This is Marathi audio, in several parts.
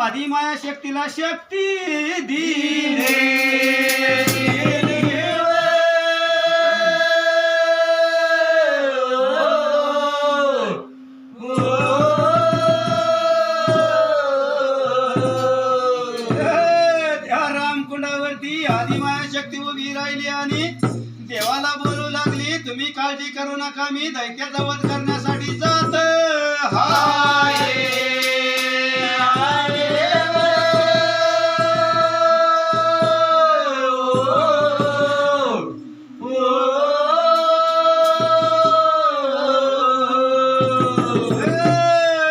आदिमाया शक्तीला शक्ती दिले आदिमाया शक्ती उभी राहिली आणि देवाला बोलू लागली, तुम्ही काळजी करू नका, मी दैत्याचा वध करण्यासाठी जात हाय.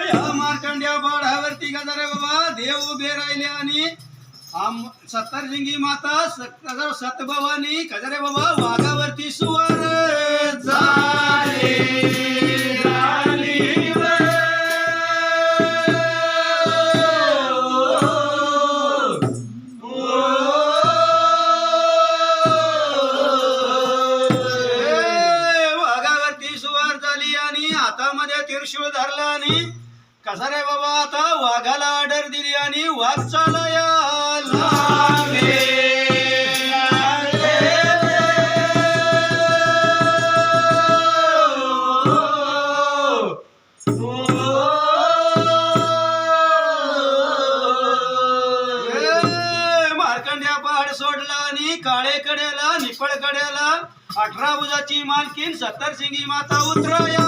या मार्कंड्या बाळावरती गजारे बाबा देव उभे राहिले आणि सत्तरलिंगी माता सतभवानी कजरे बाबा वाघावरती सुवार झाले. वाघावरती सुवार झाली आणि हातामध्ये त्रिशूळ धरला आणि कजरे बाबा आता वाघाला ऑर्डर दिली आणि वाघ चालया मार्कंड्या पहाड सोडला आणि काळे कड्याला निफळ कड्याला 18 भुजाची मालकीन 70 सिंगी माता उतराया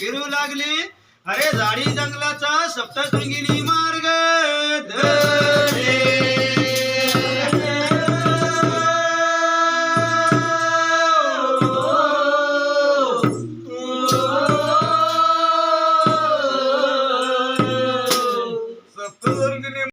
फिरू लागली. अरे झाडी जंगलाचा सप्तशृंगी माता